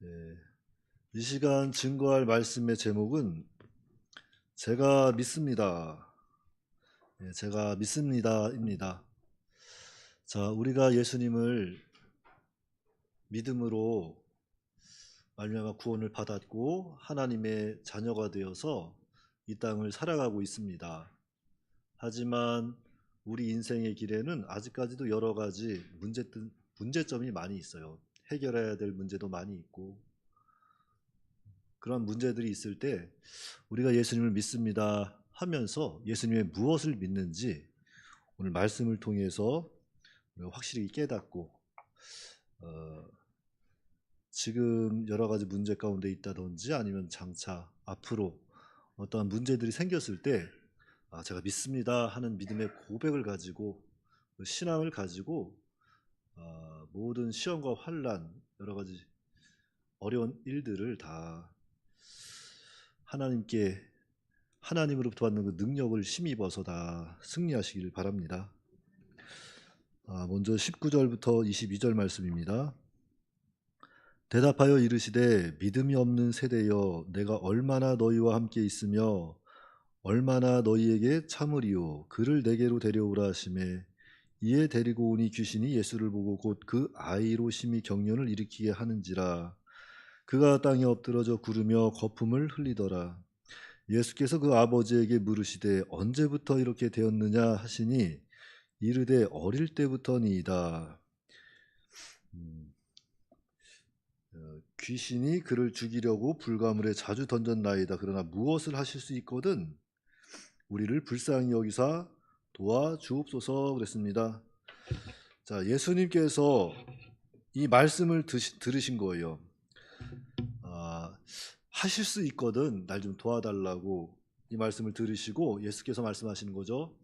예, 이 시간 증거할 말씀의 제목은 제가 믿습니다. 제가 믿습니다입니다. 자, 우리가 예수님을 믿음으로 말미암아 구원을 받았고 하나님의 자녀가 되어서 이 땅을 살아가고 있습니다. 하지만 우리 인생의 길에는 아직까지도 여러 가지 문제점이 많이 있어요. 해결해야 될 문제도 많이 있고, 그런 문제들이 있을 때 우리가 예수님을 믿습니다 하면서 예수님의 무엇을 믿는지 오늘 말씀을 통해서 우리가 확실히 깨닫고, 지금 여러 가지 문제 가운데 있다든지 아니면 장차 앞으로 어떠한 문제들이 생겼을 때 제가 믿습니다 하는 믿음의 고백을 가지고, 그 신앙을 가지고 모든 시험과 환난, 여러 가지 어려운 일들을 다 하나님으로부터 받는 그 능력을 힘입어서 다 승리하시기를 바랍니다. 먼저 19절부터 22절 말씀입니다. 대답하여 이르시되 믿음이 없는 세대여 내가 얼마나 너희와 함께 있으며 얼마나 너희에게 참으리요 그를 내게로 데려오라 하시매 이에 데리고 오니 귀신이 예수를 보고 곧 그 아이로 심히 경련을 일으키게 하는지라. 그가 땅에 엎드러져 구르며 거품을 흘리더라. 예수께서 그 아버지에게 물으시되 언제부터 이렇게 되었느냐 하시니 이르되 어릴 때부터니이다. 귀신이 그를 죽이려고 불가물에 자주 던졌나이다. 그러나 무엇을 하실 수 있거든 우리를 불쌍히 여기사 도와주옵소서 그랬습니다. 자, 예수님께서 이 말씀을 들으신 거예요. 하실 수 있거든 날 좀 도와달라고 이 말씀을 들으시고 예수께서 말씀하시는 거죠.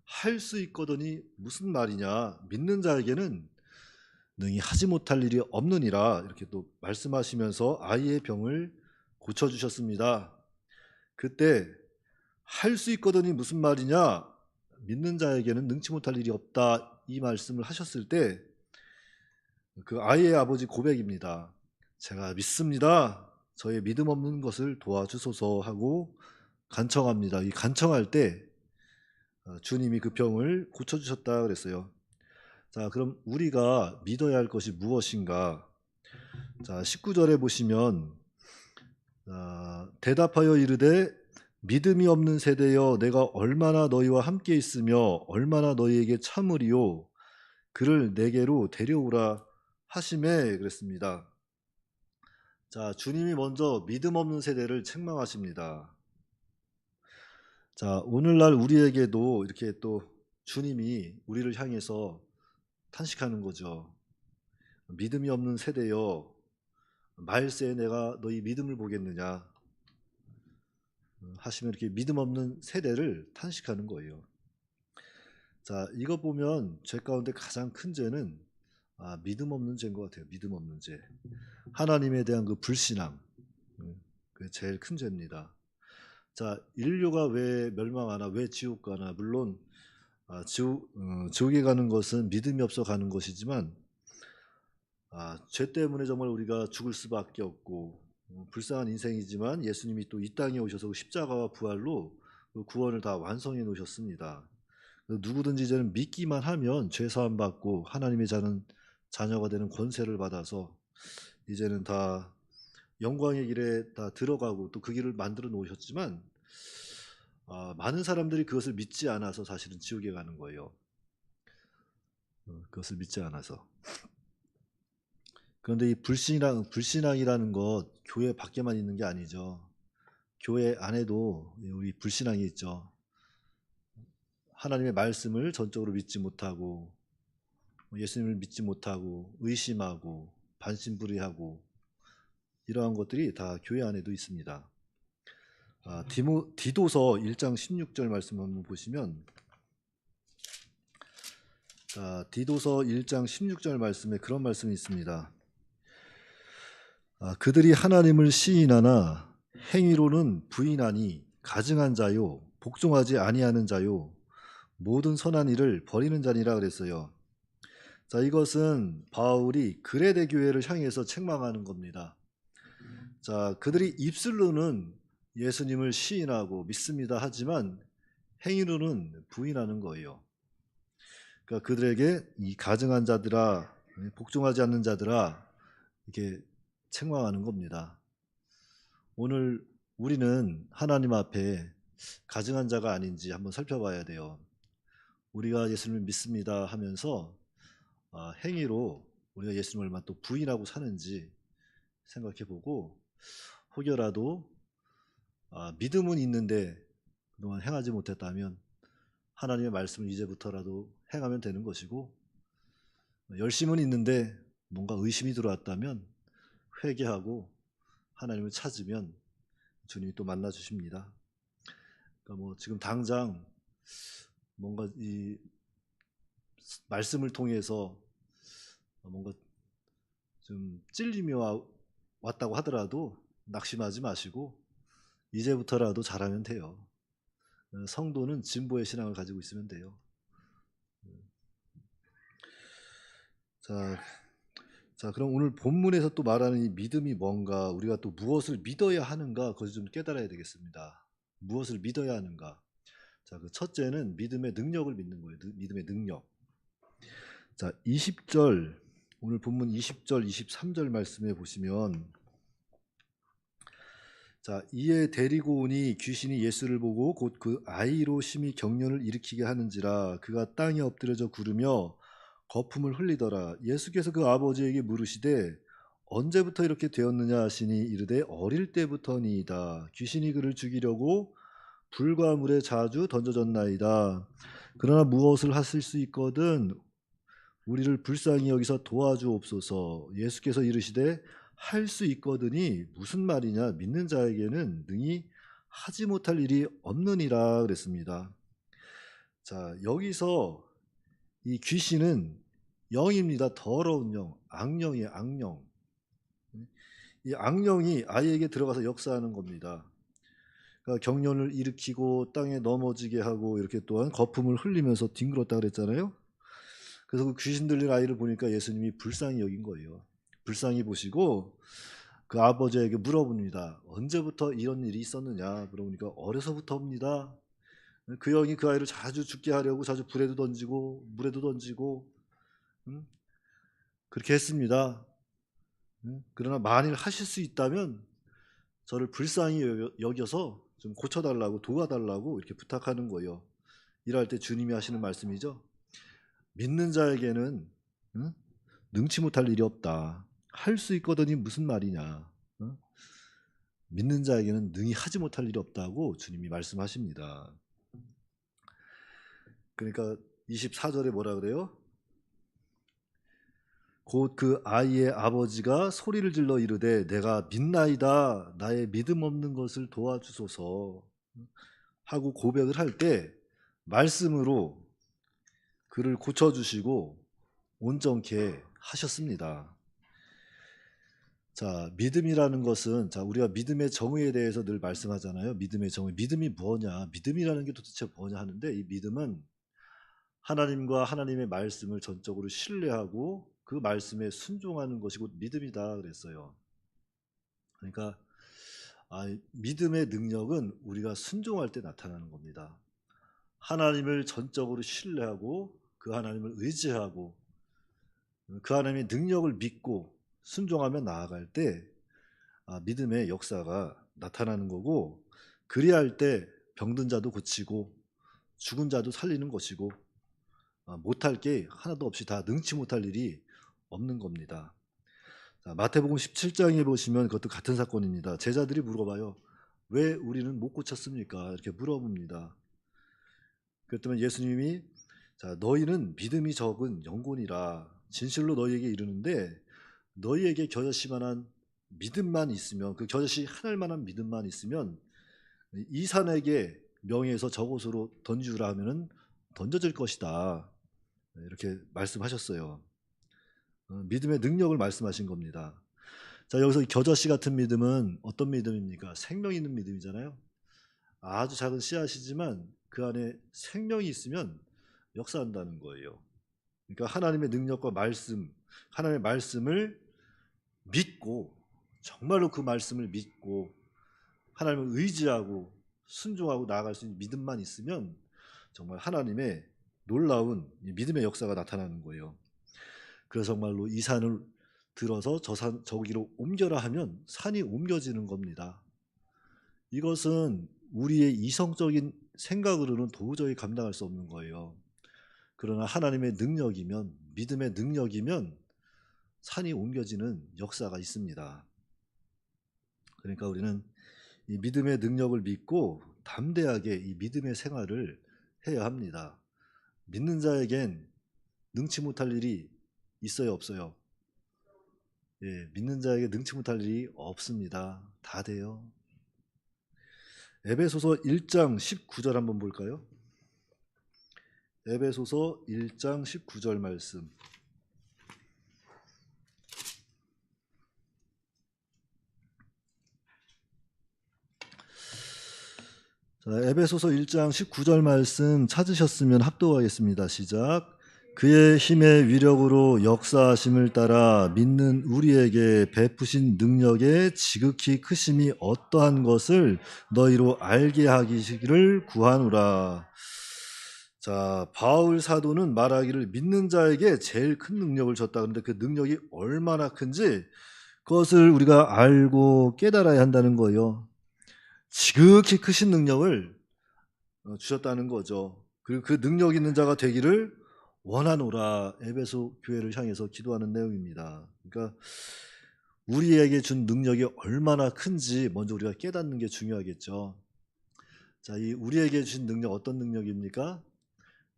할 수 있거든이 무슨 말이냐, 믿는 자에게는 능히 하지 못할 일이 없느니라, 이렇게 또 말씀하시면서 아이의 병을 고쳐주셨습니다. 그때 할 수 있거든이 무슨 말이냐, 믿는 자에게는 능치 못할 일이 없다, 이 말씀을 하셨을 때 그 아이의 아버지 고백입니다. 제가 믿습니다. 저의 믿음 없는 것을 도와주소서 하고 간청합니다. 이 간청할 때 주님이 그 병을 고쳐주셨다 그랬어요. 자, 그럼 우리가 믿어야 할 것이 무엇인가? 자, 19절에 보시면 대답하여 이르되 믿음이 없는 세대여 내가 얼마나 너희와 함께 있으며 얼마나 너희에게 참으리요 그를 내게로 데려오라 하시매 그랬습니다. 자, 주님이 먼저 믿음 없는 세대를 책망하십니다. 자, 오늘날 우리에게도 이렇게 또 주님이 우리를 향해서 탄식하는 거죠. 믿음이 없는 세대여 말세에 내가 너희 믿음을 보겠느냐 하시면 이렇게 믿음 없는 세대를 탄식하는 거예요. 자, 이거 보면 죄 가운데 가장 큰 죄는 믿음 없는 죄인 것 같아요. 믿음 없는 죄, 하나님에 대한 그 불신앙, 그게 제일 큰 죄입니다. 자, 인류가 왜 멸망하나, 왜 지옥 가나, 물론 지옥에 가는 것은 믿음이 없어 가는 것이지만 죄 때문에 정말 우리가 죽을 수밖에 없고 불쌍한 인생이지만 예수님이 또 이 땅에 오셔서 십자가와 부활로 그 구원을 다 완성해 놓으셨습니다. 누구든지 이제는 믿기만 하면 죄 사함 받고 하나님의 자녀가 되는 권세를 받아서 이제는 다 영광의 길에 다 들어가고 또 그 길을 만들어 놓으셨지만 많은 사람들이 그것을 믿지 않아서 사실은 지옥에 가는 거예요. 그것을 믿지 않아서. 그런데 이 불신앙이라는 것 교회 밖에만 있는 게 아니죠. 교회 안에도 우리 불신앙이 있죠. 하나님의 말씀을 전적으로 믿지 못하고 예수님을 믿지 못하고 의심하고 반신불의하고 이러한 것들이 다 교회 안에도 있습니다. 디도서 1장 16절 말씀 한번 보시면, 디도서 1장 16절 말씀에 그런 말씀이 있습니다. 그들이 하나님을 시인하나 행위로는 부인하니 가증한 자요 복종하지 아니하는 자요 모든 선한 일을 버리는 자니라 그랬어요. 자, 이것은 바울이 그레데 교회를 향해서 책망하는 겁니다. 자, 그들이 입술로는 예수님을 시인하고 믿습니다 하지만 행위로는 부인하는 거예요. 그러니까 그들에게 이 가증한 자들아, 복종하지 않는 자들아, 이렇게 책망하는 겁니다. 오늘 우리는 하나님 앞에 가증한 자가 아닌지 한번 살펴봐야 돼요. 우리가 예수님을 믿습니다 하면서 행위로 우리가 예수님을 얼마나 또 부인하고 사는지 생각해보고, 혹여라도 믿음은 있는데 그동안 행하지 못했다면 하나님의 말씀을 이제부터라도 행하면 되는 것이고, 열심은 있는데 뭔가 의심이 들어왔다면 회개하고 하나님을 찾으면 주님이 또 만나 주십니다. 그러니까 뭐 지금 당장 뭔가 이 말씀을 통해서 뭔가 좀 찔림이 왔다고 하더라도 낙심하지 마시고 이제부터라도 잘하면 돼요. 성도는 진보의 신앙을 가지고 있으면 돼요. 자, 그럼 오늘 본문에서 또 말하는 이 믿음이 뭔가, 우리가 또 무엇을 믿어야 하는가, 그것을 좀 깨달아야 되겠습니다. 무엇을 믿어야 하는가. 자, 그 첫째는 믿음의 능력을 믿는 거예요. 믿음의 능력. 자, 20절, 오늘 본문 20절, 23절 말씀에 보시면, 자, 이에 데리고 오니 귀신이 예수를 보고 곧 그 아이로 심히 경련을 일으키게 하는지라 그가 땅에 엎드려져 구르며 거품을 흘리더라. 예수께서 그 아버지에게 물으시되 언제부터 이렇게 되었느냐 하시니 이르되 어릴 때부터니이다. 귀신이 그를 죽이려고 불과 물에 자주 던져졌나이다. 그러나 무엇을 하실 수 있거든 우리를 불쌍히 여기서 도와주옵소서. 예수께서 이르시되 할 수 있거든이 무슨 말이냐, 믿는 자에게는 능히 하지 못할 일이 없느니라 그랬습니다. 자, 여기서 이 귀신은 영입니다. 더러운 영, 악령이에요. 악령. 이 악령이 아이에게 들어가서 역사하는 겁니다. 그러니까 경련을 일으키고 땅에 넘어지게 하고 이렇게 또한 거품을 흘리면서 뒹굴었다 그랬잖아요. 그래서 그 귀신 들린 아이를 보니까 예수님이 불쌍히 여긴 거예요. 불쌍히 보시고 그 아버지에게 물어봅니다. 언제부터 이런 일이 있었느냐 물어보니까 어려서부터입니다. 그 영이 그 아이를 자주 죽게 하려고 자주 불에도 던지고 물에도 던지고 그렇게 했습니다. 그러나 만일 하실 수 있다면 저를 불쌍히 여겨서 좀 고쳐달라고 도와달라고 이렇게 부탁하는 거예요. 이럴 때 주님이 하시는 말씀이죠. 믿는 자에게는 능치 못할 일이 없다. 할 수 있거든이 무슨 말이냐. 믿는 자에게는 능히 하지 못할 일이 없다고 주님이 말씀하십니다. 그러니까 24절에 뭐라 그래요? 곧 그 아이의 아버지가 소리를 질러 이르되 내가 믿나이다. 나의 믿음 없는 것을 도와주소서 하고 고백을 할 때 말씀으로 그를 고쳐주시고 온전케 하셨습니다. 자, 믿음이라는 것은, 자, 우리가 믿음의 정의에 대해서 늘 말씀하잖아요. 믿음의 정의. 믿음이 뭐냐? 믿음이라는 게 도대체 뭐냐 하는데, 이 믿음은 하나님과 하나님의 말씀을 전적으로 신뢰하고 그 말씀에 순종하는 것이 곧 믿음이다 그랬어요. 그러니까 믿음의 능력은 우리가 순종할 때 나타나는 겁니다. 하나님을 전적으로 신뢰하고 그 하나님을 의지하고 그 하나님의 능력을 믿고 순종하며 나아갈 때 믿음의 역사가 나타나는 거고, 그리할 때 병든 자도 고치고 죽은 자도 살리는 것이고 못할 게 하나도 없이 다 능치 못할 일이 없는 겁니다. 자, 마태복음 17장에 보시면 그것도 같은 사건입니다. 제자들이 물어봐요. 왜 우리는 못 고쳤습니까? 이렇게 물어봅니다. 그랬더니 예수님이 자, 너희는 믿음이 적은 영혼이라 진실로 너희에게 이르는데 너희에게 겨자씨만한 믿음만 있으면, 그 겨자씨 하늘만한 믿음만 있으면 이 산에게 명해서 저곳으로 던지라 하면은 던져질 것이다. 이렇게 말씀하셨어요. 믿음의 능력을 말씀하신 겁니다. 자, 여기서 겨자씨 같은 믿음은 어떤 믿음입니까? 생명 있는 믿음이잖아요. 아주 작은 씨앗이지만 그 안에 생명이 있으면 역사한다는 거예요. 그러니까 하나님의 능력과 말씀, 하나님의 말씀을 믿고 정말로 그 말씀을 믿고 하나님을 의지하고 순종하고 나아갈 수 있는 믿음만 있으면 정말 하나님의 놀라운 믿음의 역사가 나타나는 거예요. 그래서 정말로 이 산을 들어서 저기로 옮겨라 하면 산이 옮겨지는 겁니다. 이것은 우리의 이성적인 생각으로는 도저히 감당할 수 없는 거예요. 그러나 하나님의 능력이면, 믿음의 능력이면 산이 옮겨지는 역사가 있습니다. 그러니까 우리는 이 믿음의 능력을 믿고 담대하게 이 믿음의 생활을 해야 합니다. 믿는 자에겐 능치 못할 일이 있어요, 없어요? 예, 믿는 자에게 능치 못할 일이 없습니다. 다 돼요. 에베소서 1장 19절 한번 볼까요? 에베소서 1장 19절 말씀. 자, 에베소서 1장 19절 말씀 찾으셨으면 합독하겠습니다. 시작. 그의 힘의 위력으로 역사하심을 따라 믿는 우리에게 베푸신 능력의 지극히 크심이 어떠한 것을 너희로 알게 하기를 구하노라. 자, 바울 사도는 말하기를 믿는 자에게 제일 큰 능력을 줬다. 그런데 그 능력이 얼마나 큰지 그것을 우리가 알고 깨달아야 한다는 거예요. 지극히 크신 능력을 주셨다는 거죠. 그리고 그 능력 있는 자가 되기를 원하노라. 에베소 교회를 향해서 기도하는 내용입니다. 그러니까 우리에게 준 능력이 얼마나 큰지 먼저 우리가 깨닫는 게 중요하겠죠. 자, 이 우리에게 주신 능력 어떤 능력입니까?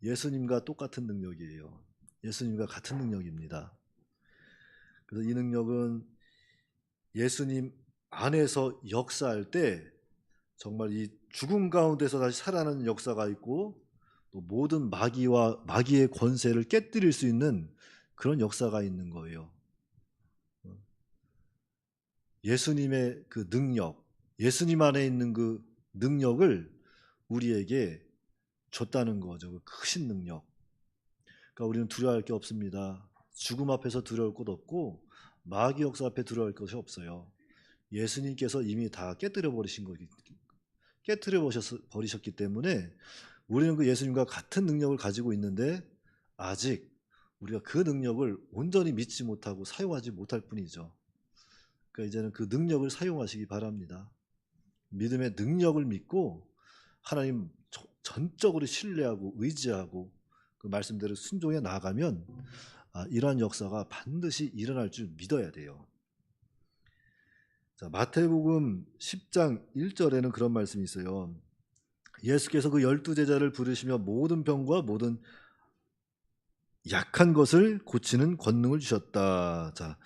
예수님과 똑같은 능력이에요. 예수님과 같은 능력입니다. 그래서 이 능력은 예수님 안에서 역사할 때 정말 이 죽음 가운데서 다시 살아나는 역사가 있고 또 모든 마귀의 권세를 깨뜨릴 수 있는 그런 역사가 있는 거예요. 예수님의 그 능력, 예수님 안에 있는 그 능력을 우리에게 줬다는 거죠. 그 크신 능력. 그러니까 우리는 두려워할 게 없습니다. 죽음 앞에서 두려울 것 없고 마귀 역사 앞에 두려워할 것이 없어요. 예수님께서 이미 다 깨뜨려 버리셨기 때문에 우리는 그 예수님과 같은 능력을 가지고 있는데 아직 우리가 그 능력을 온전히 믿지 못하고 사용하지 못할 뿐이죠. 그러니까 이제는 그 능력을 사용하시기 바랍니다. 믿음의 능력을 믿고 하나님 전적으로 신뢰하고 의지하고 그 말씀대로 순종해 나가면 이러한 역사가 반드시 일어날 줄 믿어야 돼요. 자, 마태복음 10장 1절에는 그런 말씀이 있어요. 예수께서 그 12제자를 부르시며 모든 병과 모든 약한 것을 고치는 권능을 주셨다. 자,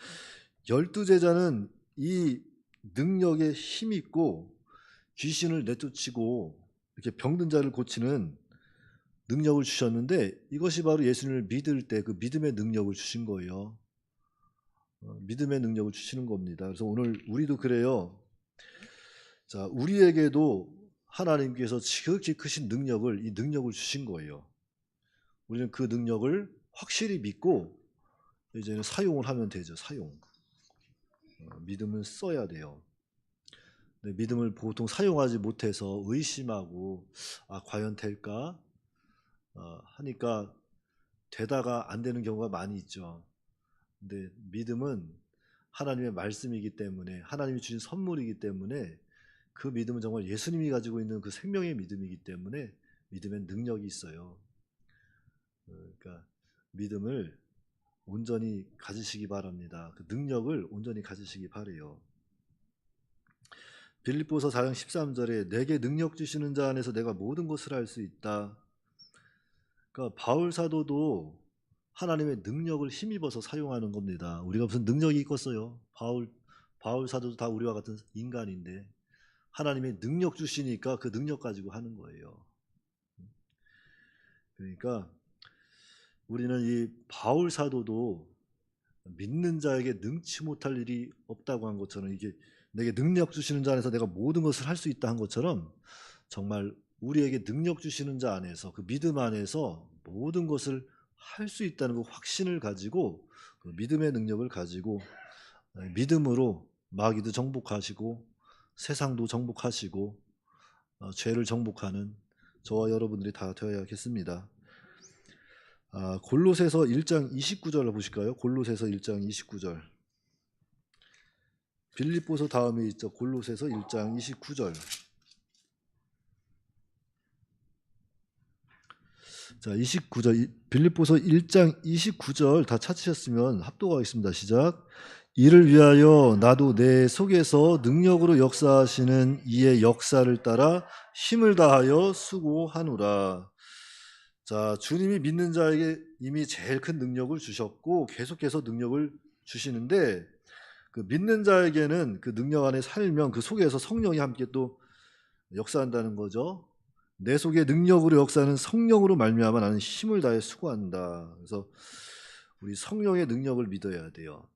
12제자는 이 능력에 힘있고 귀신을 내쫓고 이렇게 병든 자를 고치는 능력을 주셨는데 이것이 바로 예수님을 믿을 때 그 믿음의 능력을 주신 거예요. 믿음의 능력을 주시는 겁니다. 그래서 오늘 우리도 그래요. 자, 우리에게도 하나님께서 지극히 크신 능력을 이 능력을 주신 거예요. 우리는 그 능력을 확실히 믿고 이제는 사용을 하면 되죠. 사용. 믿음을 써야 돼요. 믿음을 보통 사용하지 못해서 의심하고 과연 될까 하니까 되다가 안 되는 경우가 많이 있죠. 근데 믿음은 하나님의 말씀이기 때문에 하나님이 주신 선물이기 때문에 그 믿음은 정말 예수님이 가지고 있는 그 생명의 믿음이기 때문에 믿음의 능력이 있어요. 그러니까 믿음을 온전히 가지시기 바랍니다. 그 능력을 온전히 가지시기 바래요. 빌립보서 4장 13절에 내게 능력 주시는 자 안에서 내가 모든 것을 할 수 있다. 그러니까 바울 사도도 하나님의 능력을 힘입어서 사용하는 겁니다. 우리가 무슨 능력이 있겠어요? 바울 사도도 다 우리와 같은 인간인데 하나님의 능력 주시니까 그 능력 가지고 하는 거예요. 그러니까 우리는 이 바울 사도도 믿는 자에게 능치 못할 일이 없다고 한 것처럼 이게 내게 능력 주시는 자 안에서 내가 모든 것을 할 수 있다 한 것처럼 정말 우리에게 능력 주시는 자 안에서 그 믿음 안에서 모든 것을 할 수 있다는 그 확신을 가지고 그 믿음의 능력을 가지고 믿음으로 마귀도 정복하시고 세상도 정복하시고 죄를 정복하는 저와 여러분들이 다 되어야겠습니다. 골로새서 1장 29절을 보실까요? 골로새서 1장 29절. 빌립보서 다음에 있죠. 골로새서 1장 29절. 자, 29절. 빌립보서 1장 29절 다 찾으셨으면 합독하겠습니다. 시작. 이를 위하여 나도 내 속에서 능력으로 역사하시는 이의 역사를 따라 힘을 다하여 수고하노라. 자, 주님이 믿는 자에게 이미 제일 큰 능력을 주셨고 계속해서 능력을 주시는데, 그 믿는 자에게는 그 능력 안에 살면 그 속에서 성령이 함께 또 역사한다는 거죠. 내 속에 능력으로 역사하는 성령으로 말미암아 나는 힘을 다해 수고한다. 그래서 우리 성령의 능력을 믿어야 돼요.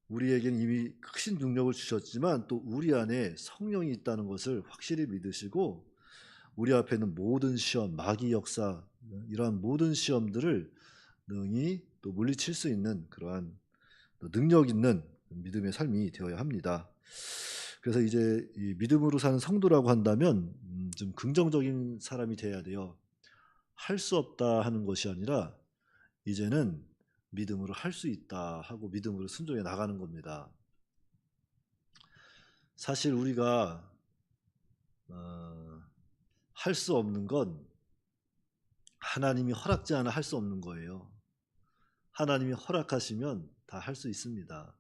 우리에게는 이미 크신 능력을 주셨지만 또 우리 안에 성령이 있다는 것을 확실히 믿으시고, 우리 앞에 있는 모든 시험, 마귀 역사, 이러한 모든 시험들을 능히 또 물리칠 수 있는 그러한 능력 있는 믿음의 삶이 되어야 합니다. 그래서 이제 이 믿음으로 사는 성도라고 한다면 좀 긍정적인 사람이 돼야 돼요. 할 수 없다 하는 것이 아니라 이제는 믿음으로 할 수 있다 하고 믿음으로 순종해 나가는 겁니다. 사실 우리가 할 수 없는 건 하나님이 허락지 않아 할 수 없는 거예요. 하나님이 허락하시면 다 할 수 있습니다.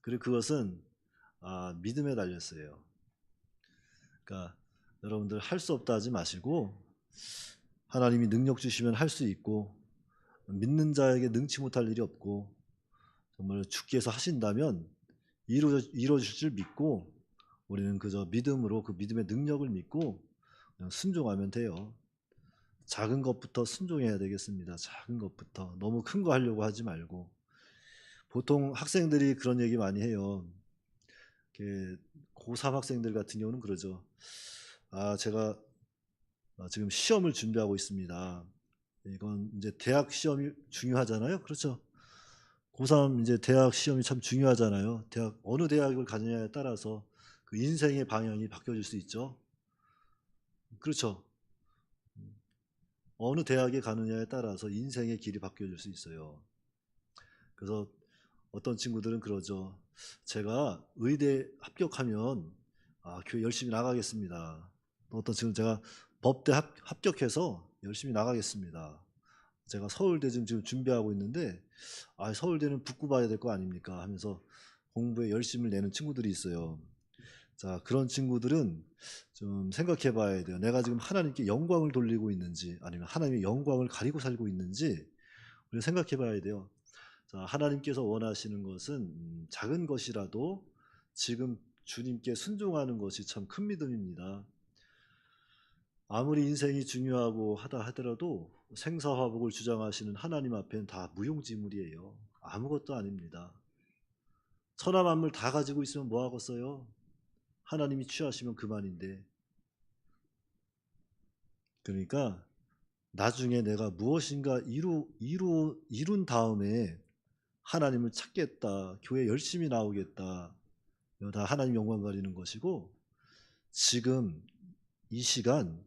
그리고 그것은 믿음에 달렸어요. 그러니까 여러분들 할 수 없다 하지 마시고, 하나님이 능력 주시면 할 수 있고, 믿는 자에게 능치 못할 일이 없고, 정말 주께서 하신다면 이루어질 줄 믿고, 우리는 그저 믿음으로 그 믿음의 능력을 믿고 그냥 순종하면 돼요. 작은 것부터 순종해야 되겠습니다. 작은 것부터. 너무 큰 거 하려고 하지 말고. 보통 학생들이 그런 얘기 많이 해요. 고3 학생들 같은 경우는 그러죠. 제가 지금 시험을 준비하고 있습니다. 이건 이제 대학 시험이 중요하잖아요. 그렇죠? 고3 이제 대학 시험이 참 중요하잖아요. 어느 대학을 가느냐에 따라서 그 인생의 방향이 바뀌어질 수 있죠. 그렇죠? 어느 대학에 가느냐에 따라서 인생의 길이 바뀌어질 수 있어요. 그래서 어떤 친구들은 그러죠. 제가 의대 합격하면 교회 열심히 나가겠습니다. 어떤 친구는 제가 법대 합격해서 열심히 나가겠습니다. 제가 서울대 지금 준비하고 있는데 서울대는 붙고 봐야 될 거 아닙니까 하면서 공부에 열심을 내는 친구들이 있어요. 자, 그런 친구들은 좀 생각해 봐야 돼요. 내가 지금 하나님께 영광을 돌리고 있는지 아니면 하나님의 영광을 가리고 살고 있는지 우리가 생각해 봐야 돼요. 자, 하나님께서 원하시는 것은 작은 것이라도 지금 주님께 순종하는 것이 참 큰 믿음입니다. 아무리 인생이 중요하고 하다 하더라도 생사화복을 주장하시는 하나님 앞에는 다 무용지물이에요. 아무것도 아닙니다. 천하 만물 다 가지고 있으면 뭐 하겠어요? 하나님이 취하시면 그만인데. 그러니까 나중에 내가 무엇인가 이룬 다음에 하나님을 찾겠다, 교회 열심히 나오겠다, 이거 다 하나님 영광 가리는 것이고, 지금 이 시간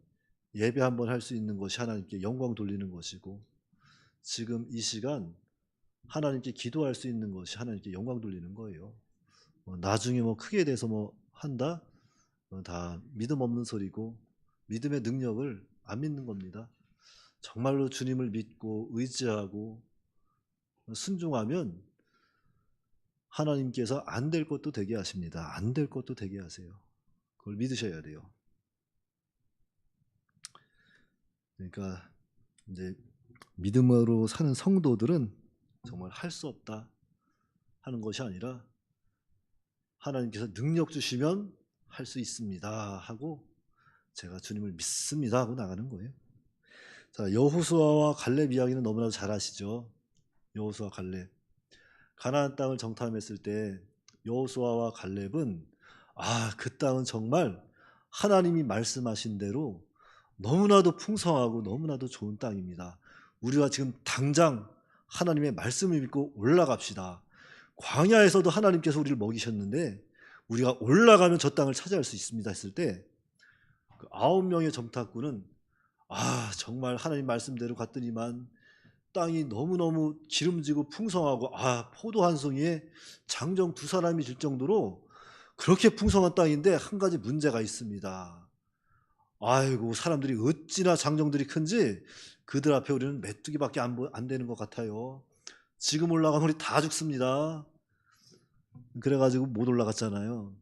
예배 한번 할 수 있는 것이 하나님께 영광 돌리는 것이고, 지금 이 시간 하나님께 기도할 수 있는 것이 하나님께 영광 돌리는 거예요. 나중에 크게 돼서 한다? 다 믿음 없는 소리고 믿음의 능력을 안 믿는 겁니다. 정말로 주님을 믿고 의지하고 순종하면 하나님께서 안 될 것도 되게 하십니다. 안 될 것도 되게 하세요. 그걸 믿으셔야 돼요. 그러니까 이제 믿음으로 사는 성도들은 정말 할 수 없다 하는 것이 아니라 하나님께서 능력 주시면 할 수 있습니다 하고 제가 주님을 믿습니다 하고 나가는 거예요. 자, 여호수아와 갈렙 이야기는 너무나도 잘 아시죠? 여호수아 갈렙. 가나안 땅을 정탐했을 때 여호수아와 갈렙은 그 땅은 정말 하나님이 말씀하신 대로 너무나도 풍성하고 너무나도 좋은 땅입니다. 우리가 지금 당장 하나님의 말씀을 믿고 올라갑시다. 광야에서도 하나님께서 우리를 먹이셨는데 우리가 올라가면 저 땅을 차지할 수 있습니다 했을 때 그 9명의 정탐꾼은 정말 하나님 말씀대로 갔더니만 땅이 너무너무 기름지고 풍성하고 포도 한 송이에 장정 2사람이 질 정도로 그렇게 풍성한 땅인데 한 가지 문제가 있습니다. 아이고 사람들이 어찌나 장정들이 큰지 그들 앞에 우리는 메뚜기밖에 안 되는 것 같아요. 지금 올라가면 우리 다 죽습니다. 그래가지고 못 올라갔잖아요.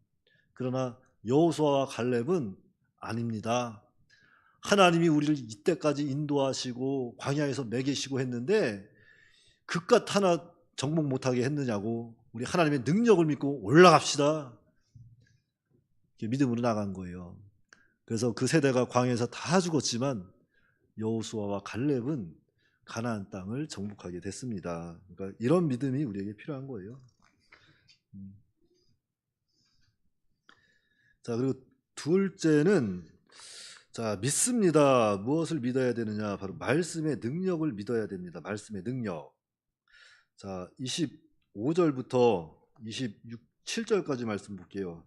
그러나 여호수아와 갈렙은 아닙니다. 하나님이 우리를 이때까지 인도하시고 광야에서 먹이시고 했는데 그깟 하나 정복 못하게 했느냐고, 우리 하나님의 능력을 믿고 올라갑시다. 믿음으로 나간 거예요. 그래서 그 세대가 광야에서 다 죽었지만 여호수아와 갈렙은 가나안 땅을 정복하게 됐습니다. 그러니까 이런 믿음이 우리에게 필요한 거예요. 자, 그리고 둘째는 믿습니다. 무엇을 믿어야 되느냐? 바로 말씀의 능력을 믿어야 됩니다. 말씀의 능력. 자, 25절부터 7절까지 말씀 볼게요.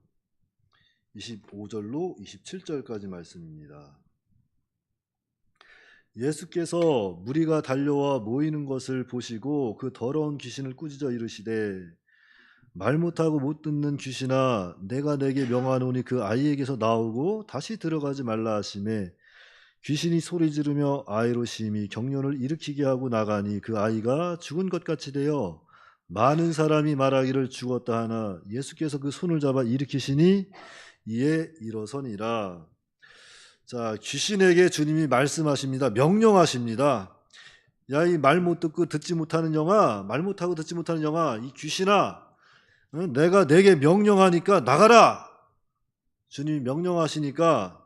25절로 27절까지 말씀입니다. 예수께서 무리가 달려와 모이는 것을 보시고 그 더러운 귀신을 꾸짖어 이르시되 말 못하고 못 듣는 귀신아, 내가 내게 명하노니 그 아이에게서 나오고 다시 들어가지 말라 하시매 귀신이 소리 지르며 아이로 심히 경련을 일으키게 하고 나가니 그 아이가 죽은 것 같이 되어 많은 사람이 말하기를 죽었다 하나 예수께서 그 손을 잡아 일으키시니 이에 일어서니라. 자, 귀신에게 주님이 말씀하십니다. 명령하십니다. 야, 이 말 못 듣고 듣지 못하는 영아, 말 못하고 듣지 못하는 영아, 이 귀신아, 내가 내게 명령하니까 나가라. 주님이 명령하시니까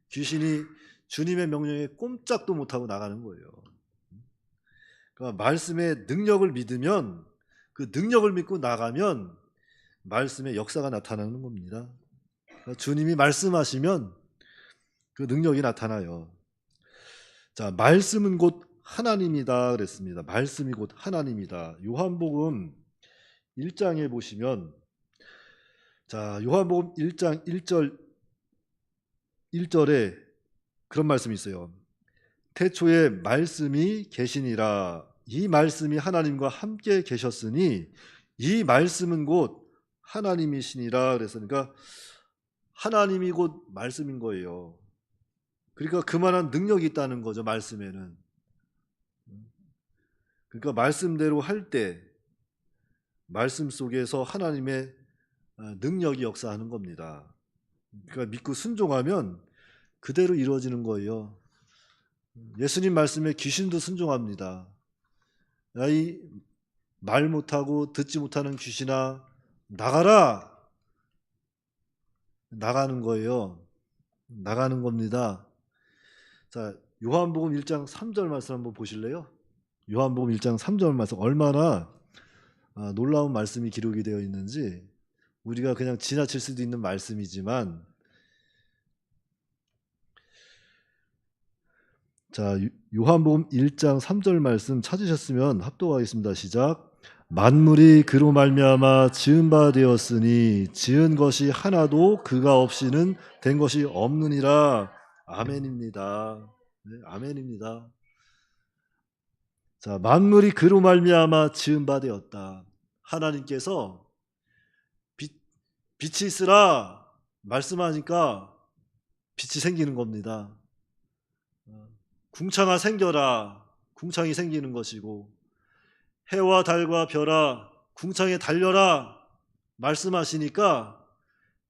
귀신이 주님의 명령에 꼼짝도 못하고 나가는 거예요. 그러니까 말씀의 능력을 믿으면, 그 능력을 믿고 나가면 말씀의 역사가 나타나는 겁니다. 그러니까 주님이 말씀하시면 그 능력이 나타나요. 자, 말씀은 곧 하나님이다 그랬습니다. 말씀이 곧 하나님이다. 요한복음 1장에 보시면, 자, 요한복음 1장 1절에 그런 말씀이 있어요. 태초에 말씀이 계시니라. 이 말씀이 하나님과 함께 계셨으니 이 말씀은 곧 하나님이시니라. 그러니까 하나님이 곧 말씀인 거예요. 그러니까 그만한 능력이 있다는 거죠, 말씀에는. 그러니까 말씀대로 할 때 말씀 속에서 하나님의 능력이 역사하는 겁니다. 그러니까 믿고 순종하면 그대로 이루어지는 거예요. 예수님 말씀에 귀신도 순종합니다. 야, 이 말 못하고 듣지 못하는 귀신아, 나가라. 나가는 거예요. 나가는 겁니다. 자, 요한복음 1장 3절 말씀 한번 보실래요? 요한복음 1장 3절 말씀 얼마나 놀라운 말씀이 기록이 되어 있는지, 우리가 그냥 지나칠 수도 있는 말씀이지만, 자, 요한복음 1장 3절 말씀 찾으셨으면 합독하겠습니다. 시작. 만물이 그로 말미암아 지은 바 되었으니 지은 것이 하나도 그가 없이는 된 것이 없느니라. 아멘입니다. 네, 아멘입니다. 자, 만물이 그로 말미암아 지은 바 되었다. 하나님께서 빛이 있으라 말씀하니까 빛이 생기는 겁니다. 궁창아 생겨라, 궁창이 생기는 것이고, 해와 달과 별아 궁창에 달려라 말씀하시니까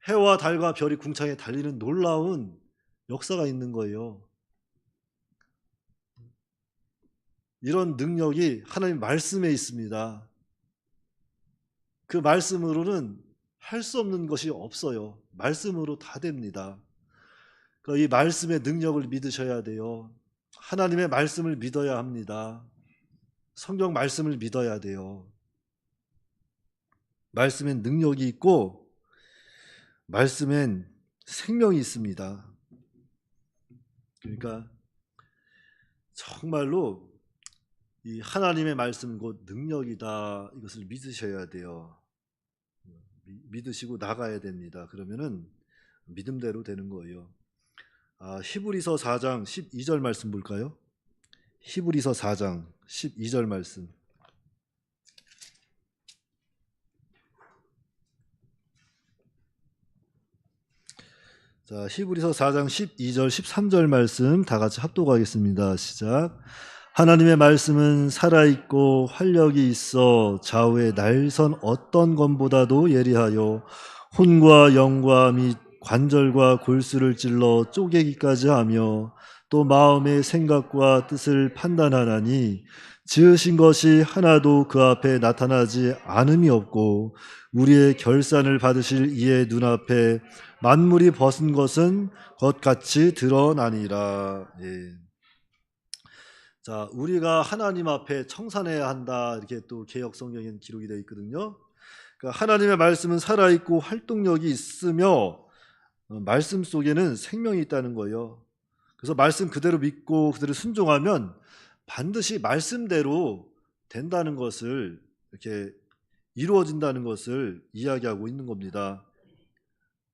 해와 달과 별이 궁창에 달리는 놀라운 역사가 있는 거예요. 이런 능력이 하나님 말씀에 있습니다. 그 말씀으로는 할 수 없는 것이 없어요. 말씀으로 다 됩니다. 그러니까 이 말씀의 능력을 믿으셔야 돼요. 하나님의 말씀을 믿어야 합니다. 성경 말씀을 믿어야 돼요. 말씀엔 능력이 있고 말씀엔 생명이 있습니다. 그러니까 정말로 이 하나님의 말씀은 곧 능력이다, 이것을 믿으셔야 돼요. 믿으시고 나가야 됩니다. 그러면은 믿음대로 되는 거예요. 히브리서 4장 12절 말씀 볼까요? 히브리서 4장 12절 말씀. 자, 히브리서 4장 12절 13절 말씀 다 같이 합독하겠습니다. 시작. 하나님의 말씀은 살아있고 활력이 있어 좌우의 날선 어떤 검보다도 예리하여 혼과 영과 및 관절과 골수를 찔러 쪼개기까지 하며 또 마음의 생각과 뜻을 판단하나니 지으신 것이 하나도 그 앞에 나타나지 않음이 없고 우리의 결산을 받으실 이의 눈앞에 만물이 벗은 것은 것같이 드러나니라. 예. 자, 우리가 하나님 앞에 청산해야 한다. 이렇게 또 개역 성경에는 기록이 되어 있거든요. 그러니까 하나님의 말씀은 살아있고 활동력이 있으며 말씀 속에는 생명이 있다는 거예요. 그래서 말씀 그대로 믿고 그대로 순종하면 반드시 말씀대로 된다는 것을, 이렇게 이루어진다는 것을 이야기하고 있는 겁니다.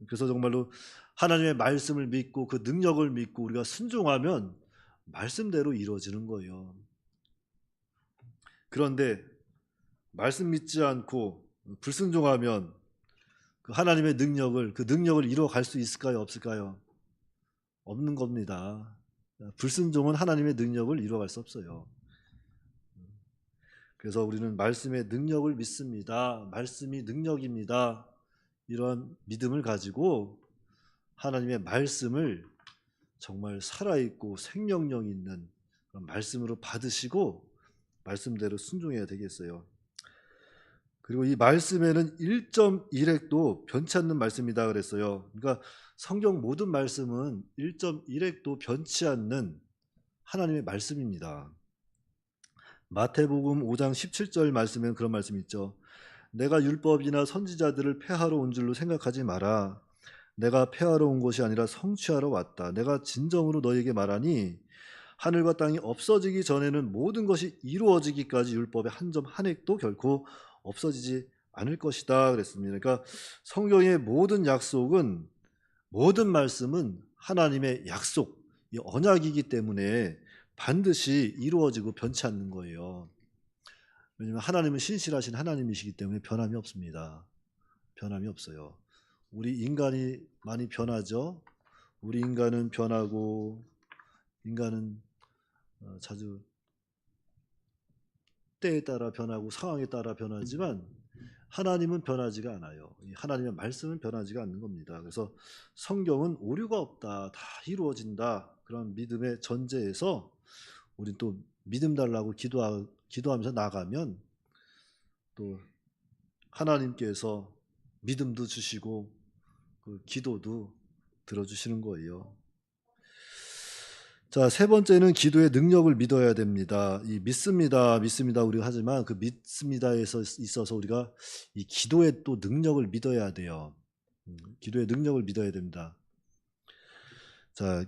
그래서 정말로 하나님의 말씀을 믿고 그 능력을 믿고 우리가 순종하면 말씀대로 이루어지는 거예요. 그런데 말씀 믿지 않고 불순종하면 그 하나님의 능력을, 그 능력을 이루어갈 수 있을까요? 없을까요? 없는 겁니다. 불순종은 하나님의 능력을 이루어갈 수 없어요. 그래서 우리는 말씀의 능력을 믿습니다. 말씀이 능력입니다. 이런 믿음을 가지고 하나님의 말씀을 정말 살아있고 생명력 있는 그런 말씀으로 받으시고 말씀대로 순종해야 되겠어요. 그리고 이 말씀에는 1.1핵도 변치 않는 말씀이다 그랬어요. 그러니까 성경 모든 말씀은 1.1핵도 변치 않는 하나님의 말씀입니다. 마태복음 5장 17절 말씀에는 그런 말씀이 있죠. 내가 율법이나 선지자들을 폐하러 온 줄로 생각하지 마라. 내가 폐하러 온 것이 아니라 성취하러 왔다. 내가 진정으로 너희에게 말하니 하늘과 땅이 없어지기 전에는 모든 것이 이루어지기까지 율법의 한 점 한 획도 결코 없어지지 않을 것이다 그랬습니다. 그러니까 성경의 모든 약속은, 모든 말씀은 하나님의 약속, 이 언약이기 때문에 반드시 이루어지고 변치 않는 거예요. 왜냐하면 하나님은 신실하신 하나님이시기 때문에 변함이 없습니다. 변함이 없어요. 우리 인간이 많이 변하죠. 우리 인간은 변하고, 인간은 자주 때에 따라 변하고 상황에 따라 변하지만 하나님은 변하지가 않아요. 하나님의 말씀은 변하지가 않는 겁니다. 그래서 성경은 오류가 없다, 다 이루어진다, 그런 믿음의 전제에서 우리 또 믿음 달라고 기도하면서 나가면 또 하나님께서 믿음도 주시고 그 기도도 들어주시는 거예요. 자, 세 번째는 기도의 능력을 믿어야 됩니다. 이 믿습니다 우리가 하지만 그 믿습니다에 있어서 우리가 이 기도의 또 능력을 믿어야 돼요. 기도의 능력을 믿어야 됩니다. 자,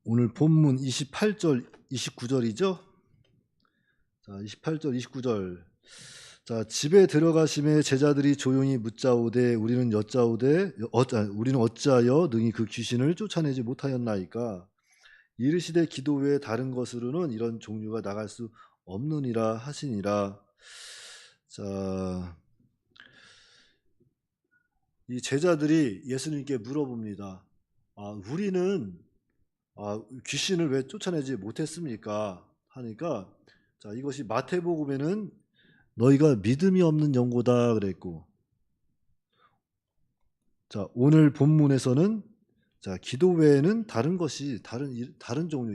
오늘 본문 28절 29절이죠. 자, 28절 29절. 자, 집에 들어가심에 제자들이 조용히 묻자오되 우리는 어찌하여 능히 그 귀신을 쫓아내지 못하였나이까. 이르시되 기도 외에 다른 것으로는 이런 종류가 나갈 수 없느니라 하시니라. 자, 이 제자들이 예수님께 물어봅니다. 우리는 귀신을 왜 쫓아내지 못했습니까? 하니까, 자, 이것이 마태복음에는 너희가 믿음이 없는 영고다 그랬고, 자, 오늘 본문에서는 자, 기도 외에는 다른 것이 다른 종류,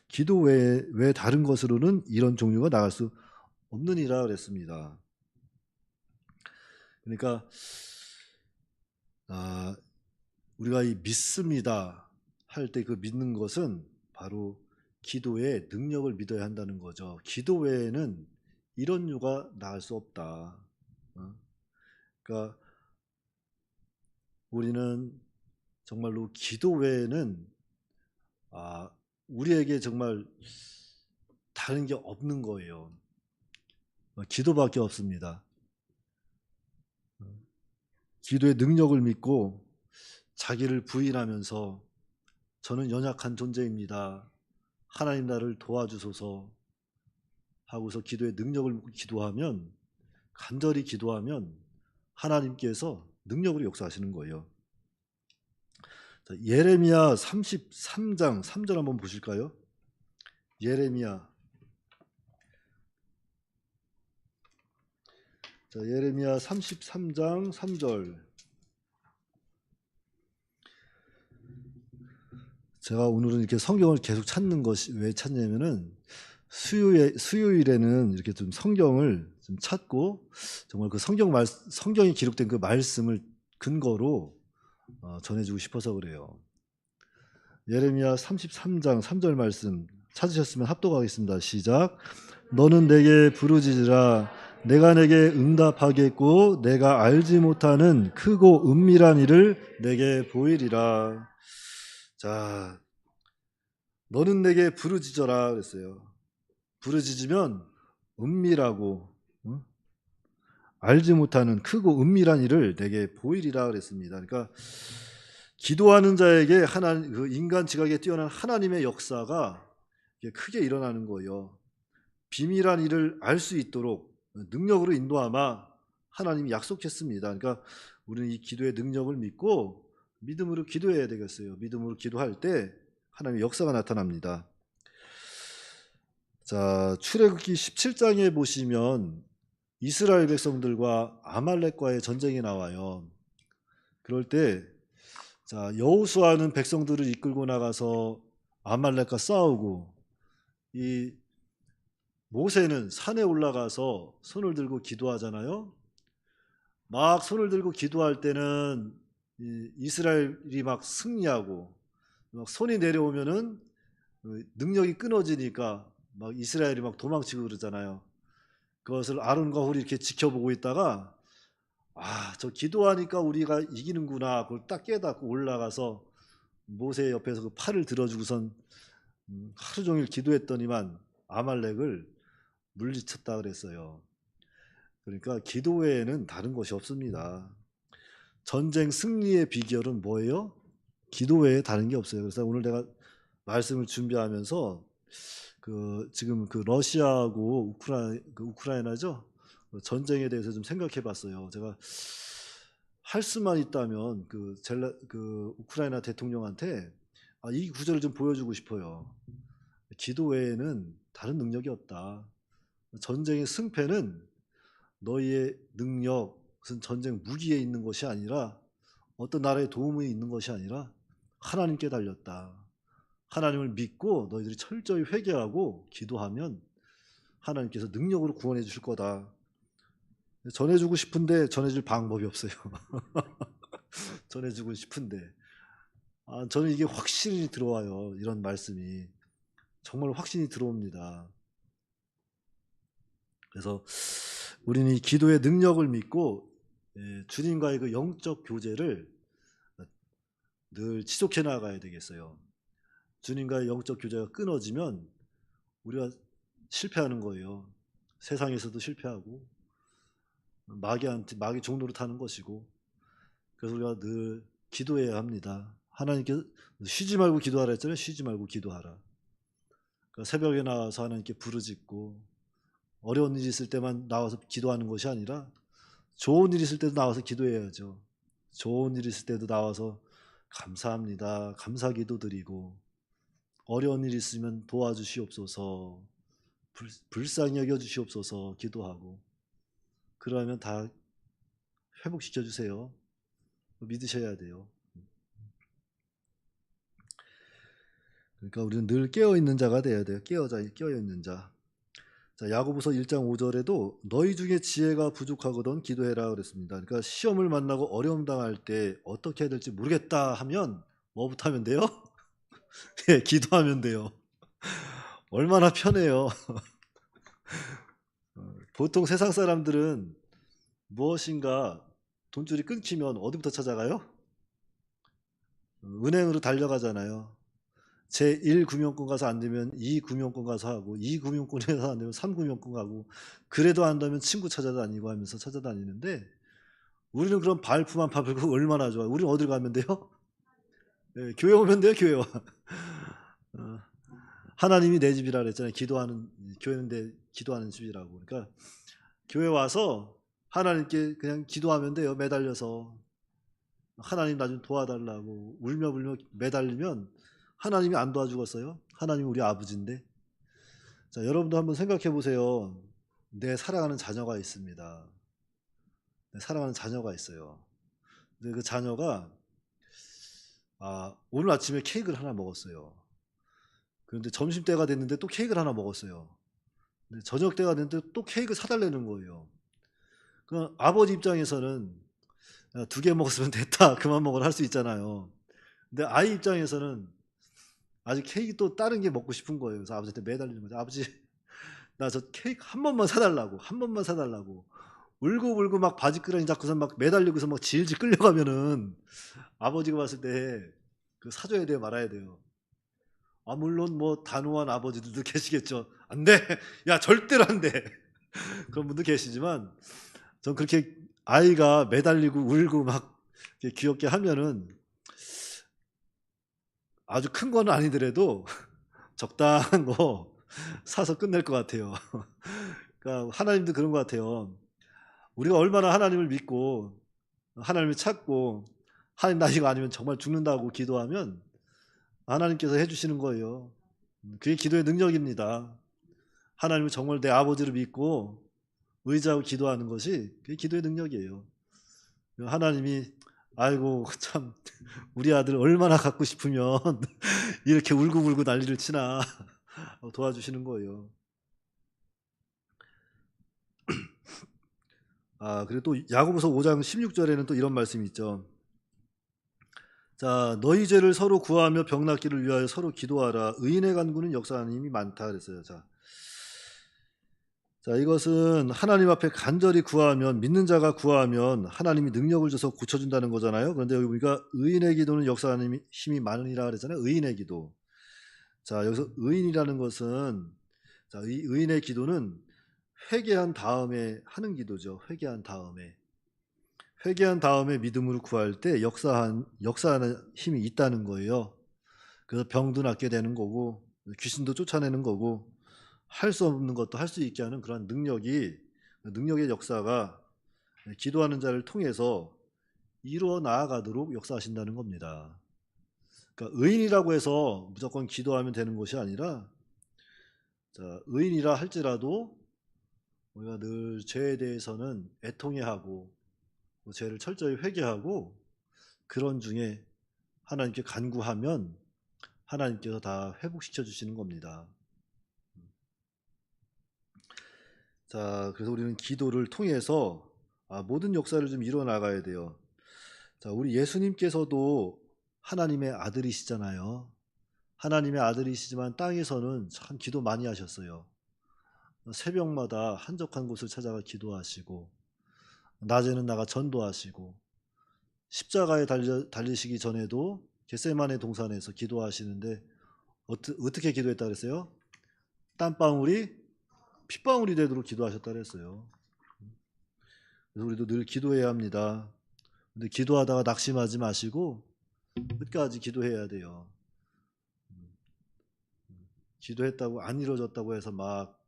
기도 외에 다른 것으로는 이런 종류가 나갈 수 없느니라 그랬습니다. 그러니까 우리가 이 믿습니다 할 때 그 믿는 것은 바로 기도의 능력을 믿어야 한다는 거죠. 기도 외에는 이런 유가 나갈 수 없다. 그러니까 우리는 정말로 기도 외에는 우리에게 정말 다른 게 없는 거예요. 기도밖에 없습니다. 기도의 능력을 믿고 자기를 부인하면서 저는 연약한 존재입니다. 하나님 나를 도와주소서 하고서 기도의 능력을 믿고 기도하면, 간절히 기도하면 하나님께서 능력으로 역사하시는 거예요. 자, 예레미야 33장 3절 한번 보실까요? 예레미야 33장 3절. 제가 오늘은 이렇게 성경을 계속 찾는 것이 왜 찾냐면은 수요일에는 이렇게 좀 성경을 좀 찾고 정말 그 성경이 기록된 그 말씀을 근거로 전해주고 싶어서 그래요. 예레미야 33장 3절 말씀 찾으셨으면 합독하겠습니다. 시작. 너는 내게 부르짖으라. 내가 내게 응답하겠고 내가 알지 못하는 크고 은밀한 일을 내게 보이리라. 자, 너는 내게 부르짖어라 그랬어요. 부르짖으면 은밀하고 알지 못하는 크고 은밀한 일을 내게 보이리라 그랬습니다. 그러니까 기도하는 자에게 하나님, 그 인간 지각에 뛰어난 하나님의 역사가 크게 일어나는 거예요. 비밀한 일을 알 수 있도록 능력으로 인도하마 하나님이 약속했습니다. 그러니까 우리는 이 기도의 능력을 믿고 믿음으로 기도해야 되겠어요. 믿음으로 기도할 때 하나님의 역사가 나타납니다. 자, 출애굽기 17장에 보시면 이스라엘 백성들과 아말렉과의 전쟁이 나와요. 그럴 때 자, 여호수아는 백성들을 이끌고 나가서 아말렉과 싸우고, 이 모세는 산에 올라가서 손을 들고 기도하잖아요. 막 손을 들고 기도할 때는 이스라엘이 막 승리하고, 막 손이 내려오면은 능력이 끊어지니까 막 이스라엘이 막 도망치고 그러잖아요. 그것을 아론과 홀이 이렇게 지켜보고 있다가 저 기도하니까 우리가 이기는구나. 그걸 딱 깨닫고 올라가서 모세 옆에서 그 팔을 들어주고선 하루 종일 기도했더니만 아말렉을 물리쳤다 그랬어요. 그러니까 기도 외에는 다른 것이 없습니다. 전쟁 승리의 비결은 뭐예요? 기도 외에 다른 게 없어요. 그래서 오늘 내가 말씀을 준비하면서 지금 러시아하고 우크라이나죠? 전쟁에 대해서 좀 생각해 봤어요. 제가 할 수만 있다면 우크라이나 대통령한테 이 구절을 좀 보여주고 싶어요. 기도 외에는 다른 능력이 없다. 전쟁의 승패는 너희의 능력, 무슨 전쟁 무기에 있는 것이 아니라, 어떤 나라의 도움이 있는 것이 아니라 하나님께 달렸다. 하나님을 믿고 너희들이 철저히 회개하고 기도하면 하나님께서 능력으로 구원해 주실 거다. 전해주고 싶은데 전해줄 방법이 없어요. 전해주고 싶은데 저는 이게 확실히 들어와요. 이런 말씀이 정말 확신이 들어옵니다. 그래서 우리는 이 기도의 능력을 믿고 주님과의 그 영적 교제를 늘 지속해 나가야 되겠어요. 주님과의 영적 교제가 끊어지면 우리가 실패하는 거예요. 세상에서도 실패하고 마귀 종로로 타는 것이고, 그래서 우리가 늘 기도해야 합니다. 하나님께 쉬지 말고 기도하라 했잖아요. 쉬지 말고 기도하라. 그러니까 새벽에 나와서 하나님께 부르짖고, 어려운 일이 있을 때만 나와서 기도하는 것이 아니라 좋은 일이 있을 때도 나와서 기도해야죠. 좋은 일이 있을 때도 나와서 감사합니다. 감사기도 드리고, 어려운 일이 있으면 도와주시옵소서, 불쌍히 여겨주시옵소서 기도하고, 그러면 다 회복시켜 주세요. 믿으셔야 돼요. 그러니까 우리는 늘 깨어있는 자가 돼야 돼요. 깨어있는 자. 자, 야고보서 1장 5절에도 너희 중에 지혜가 부족하거든 기도해라 그랬습니다. 그러니까 시험을 만나고 어려움 당할 때 어떻게 해야 될지 모르겠다 하면 뭐부터 하면 돼요? 네, 기도하면 돼요. 얼마나 편해요. 보통 세상 사람들은 무엇인가 돈줄이 끊기면 어디부터 찾아가요? 은행으로 달려가잖아요. 제1금융권 가서 안 되면 2금융권 가서 하고, 2금융권에서 안 되면 3금융권 가고, 그래도 안 되면 친구 찾아다니고 하면서 찾아다니는데, 우리는 그런 발품만 받고 얼마나 좋아. 우리는 어딜 가면 돼요? 네, 교회 오면 돼요, 교회 와. 어, 하나님이 내 집이라 그랬잖아요. 기도하는, 교회는 내 기도하는 집이라고. 그러니까 교회 와서 하나님께 그냥 기도하면 돼요. 매달려서. 하나님 나 좀 도와달라고 울며 불며 매달리면 하나님이 안 도와주겠어요? 하나님이 우리 아버지인데. 자, 여러분도 한번 생각해 보세요. 내 사랑하는 자녀가 있습니다. 내 사랑하는 자녀가 있어요. 근데 그 자녀가 오늘 아침에 케이크를 하나 먹었어요. 그런데 점심때가 됐는데 또 케이크를 하나 먹었어요. 근데 저녁때가 됐는데 또 케이크 사달라는 거예요. 그 아버지 입장에서는 2개 먹었으면 됐다. 그만 먹으라 할 수 있잖아요. 근데 아이 입장에서는 아직 케이크 또 다른 게 먹고 싶은 거예요. 그래서 아버지한테 매달리는 거죠. 아버지, 나 저 케이크 한 번만 사달라고. 한 번만 사달라고. 울고 막 바지끄러기 잡고서 막 매달리고서 막 질질 끌려가면은 아버지가 봤을 때 그 사줘야 돼요, 말아야 돼요. 물론 뭐 단호한 아버지들도 계시겠죠. 안 돼. 야, 절대로 안 돼. 그런 분도 계시지만 전 그렇게 아이가 매달리고 울고 막 귀엽게 하면은 아주 큰 거는 아니더라도 적당한 거 사서 끝낼 것 같아요. 그러니까 하나님도 그런 것 같아요. 우리가 얼마나 하나님을 믿고 하나님을 찾고 하나님 나 이거 아니면 정말 죽는다고 기도하면 하나님께서 해주시는 거예요. 그게 기도의 능력입니다. 하나님을 정말 내 아버지를 믿고 의지하고 기도하는 것이 그게 기도의 능력이에요. 하나님이 아이고 참 우리 아들 얼마나 갖고 싶으면 이렇게 울고 난리를 치나 도와주시는 거예요. 그리고 또 야고보서 5장 16절에는 또 이런 말씀이 있죠. 자, 너희 죄를 서로 구하며 병 낫기를 위하여 서로 기도하라. 의인의 간구는 역사하는 힘이 많다 그랬어요. 자, 이것은 하나님 앞에 간절히 구하면, 믿는 자가 구하면 하나님이 능력을 줘서 고쳐준다는 거잖아요. 그런데 여기 우리가 의인의 기도는 역사하는 힘이 많으니라 그랬잖아요. 의인의 기도. 자, 여기서 의인이라는 것은, 자, 의인의 기도는 회개한 다음에 하는 기도죠. 회개한 다음에 믿음으로 구할 때 역사하는 힘이 있다는 거예요. 그래서 병도 낫게 되는 거고, 귀신도 쫓아내는 거고, 할 수 없는 것도 할 수 있게 하는 그런 능력의 역사가 기도하는 자를 통해서 이루어 나아가도록 역사하신다는 겁니다. 그러니까 의인이라고 해서 무조건 기도하면 되는 것이 아니라, 자, 의인이라 할지라도 우리가 늘 죄에 대해서는 애통해하고 죄를 철저히 회개하고 그런 중에 하나님께 간구하면 하나님께서 다 회복시켜 주시는 겁니다. 자, 그래서 우리는 기도를 통해서 모든 역사를 좀 이루어 나가야 돼요. 자, 우리 예수님께서도 하나님의 아들이시잖아요. 하나님의 아들이시지만 땅에서는 참 기도 많이 하셨어요. 새벽마다 한적한 곳을 찾아가 기도하시고, 낮에는 나가 전도하시고, 십자가에 달리시기 전에도 겟세마네 동산에서 기도하시는데 어떻게 기도했다 그랬어요? 땀방울이 핏방울이 되도록 기도하셨다 그랬어요. 그래서 우리도 늘 기도해야 합니다. 근데 기도하다가 낙심하지 마시고 끝까지 기도해야 돼요. 기도했다고 안 이루어졌다고 해서 막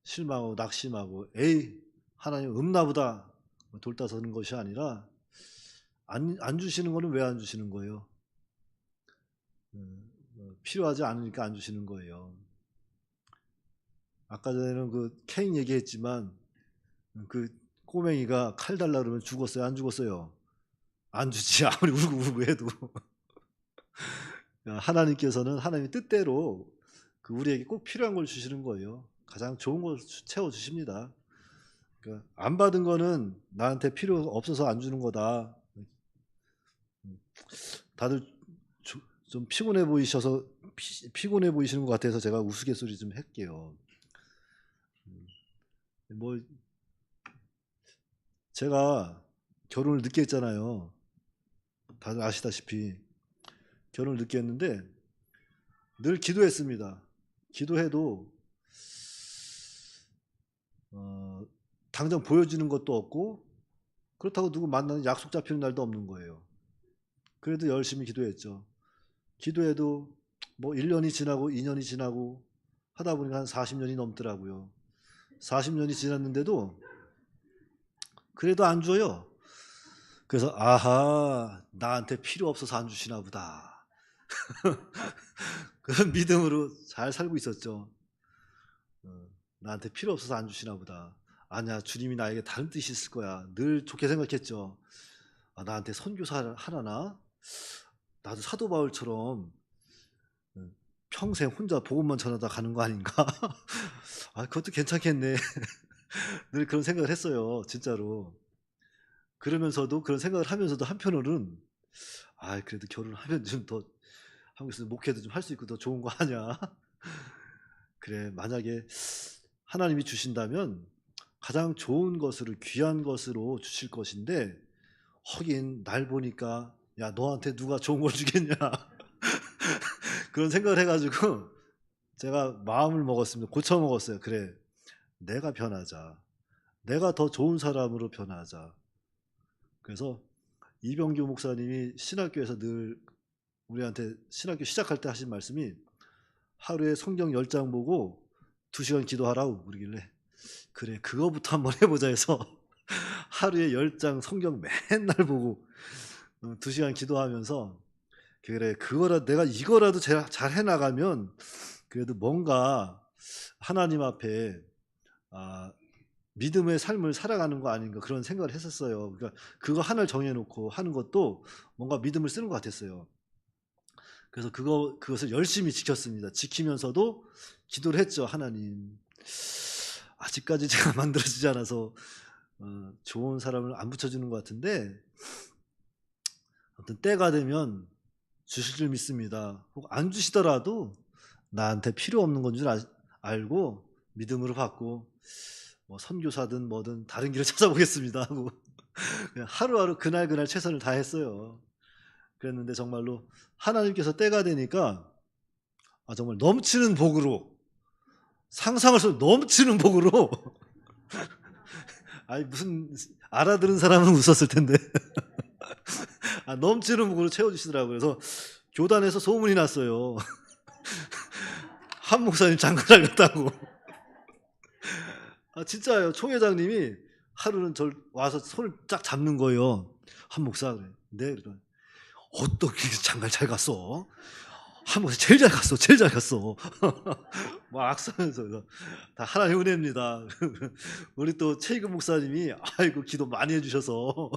실망하고 낙심하고 에이 하나님 없나보다 돌다서는 것이 아니라 안 주시는 거는 왜 안 주시는 거예요? 필요하지 않으니까 안 주시는 거예요. 아까 전에는 그 케인 얘기했지만 그 꼬맹이가 칼 달라 그러면 죽었어요? 안 죽었어요? 안 주지. 아무리 울고 해도. 하나님께서는 하나님의 뜻대로 그 우리에게 꼭 필요한 걸 주시는 거예요. 가장 좋은 걸 채워주십니다. 그러니까 안 받은 거는 나한테 필요 없어서 안 주는 거다. 다들 좀 피곤해 보이시는 것 같아서 제가 우스갯소리 좀 할게요. 뭐 제가 결혼을 늦게 했잖아요. 다들 아시다시피 결혼을 늦게 했는데 늘 기도했습니다. 기도해도 당장 보여지는 것도 없고 그렇다고 누구 만나는 약속 잡히는 날도 없는 거예요. 그래도 열심히 기도했죠. 기도해도 뭐 1년이 지나고 2년이 지나고 하다 보니까 한 40년이 넘더라고요. 40년이 지났는데도 그래도 안 줘요. 그래서 아하, 나한테 필요 없어서 안 주시나 보다. 그런 믿음으로 잘 살고 있었죠. 나한테 필요 없어서 안 주시나 보다. 아니야, 주님이 나에게 다른 뜻이 있을 거야. 늘 좋게 생각했죠. 아, 나한테 선교사 하나나? 나도 사도 바울처럼 평생 혼자 복음만 전하다 가는 거 아닌가? 아, 그것도 괜찮겠네. 늘 그런 생각을 했어요, 진짜로. 그러면서도 그런 생각을 하면서도 한편으로는 아, 그래도 결혼하면 좀 더 한국에서 목회도 좀 할 수 있고 더 좋은 거 아니야? 그래, 만약에 하나님이 주신다면 가장 좋은 것으로 귀한 것으로 주실 것인데 하긴 날 보니까 야, 너한테 누가 좋은 걸 주겠냐? 그런 생각을 해가지고 제가 마음을 먹었습니다. 고쳐 먹었어요. 그래, 내가 변하자. 내가 더 좋은 사람으로 변하자. 그래서 이병규 목사님이 신학교에서 늘 우리한테 신학교 시작할 때 하신 말씀이 하루에 성경 10장 보고 2시간 기도하라고 그러길래 그래, 그거부터 한번 해보자 해서 하루에 10장 성경 맨날 보고 2시간 기도하면서 그래, 그거라 내가 이거라도 잘 해나가면 그래도 뭔가 하나님 앞에 믿음의 삶을 살아가는 거 아닌가 그런 생각을 했었어요. 그러니까 그거 하나를 정해놓고 하는 것도 뭔가 믿음을 쓰는 것 같았어요. 그래서 그것을 열심히 지켰습니다. 지키면서도 기도를 했죠. 하나님, 아직까지 제가 만들어지지 않아서 좋은 사람을 안 붙여주는 것 같은데 아무튼 때가 되면 주실 줄 믿습니다. 혹 안 주시더라도 나한테 필요 없는 건 줄 알고 믿음으로 받고 뭐 선교사든 뭐든 다른 길을 찾아보겠습니다 하고 그냥 하루하루 그날 최선을 다했어요. 그랬는데 정말로 하나님께서 때가 되니까 정말 넘치는 복으로, 상상할 수 없는 넘치는 복으로 아니 무슨 알아들은 사람은 웃었을 텐데 넘치는 복으로 채워주시더라고요. 그래서 교단에서 소문이 났어요. 한 목사님 장가를 갔다고. 진짜예요. 총회장님이 하루는 절 와서 손을 쫙 잡는 거예요. 한 목사 그래. 네, 그러더니 어떻게 장가를 잘 갔어? 한 목사 제일 잘 갔어, 제일 잘 갔어. 막 악수하면서 다 하나님 은혜입니다. 우리 또 최이근 목사님이 아이고 기도 많이 해주셔서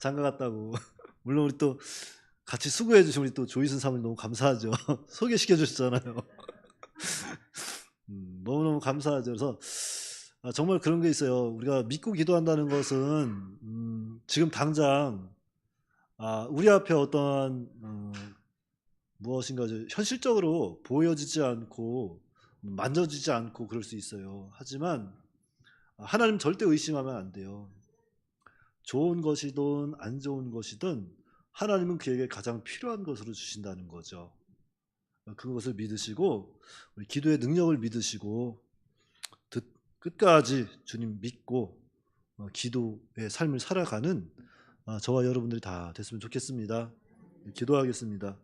장가 갔다고. 물론 우리 또 같이 수고해 주신 우리 또 조이순 사모님 너무 감사하죠. 소개시켜 주셨잖아요. 너무너무 감사하죠. 그래서 정말 그런 게 있어요. 우리가 믿고 기도한다는 것은 지금 당장 우리 앞에 어떠한 무엇인가 현실적으로 보여지지 않고 만져지지 않고 그럴 수 있어요. 하지만 하나님 절대 의심하면 안 돼요. 좋은 것이든 안 좋은 것이든 하나님은 그에게 가장 필요한 것으로 주신다는 거죠. 그것을 믿으시고 우리 기도의 능력을 믿으시고 끝까지 주님 믿고 기도의 삶을 살아가는 저와 여러분들이 다 됐으면 좋겠습니다. 기도하겠습니다.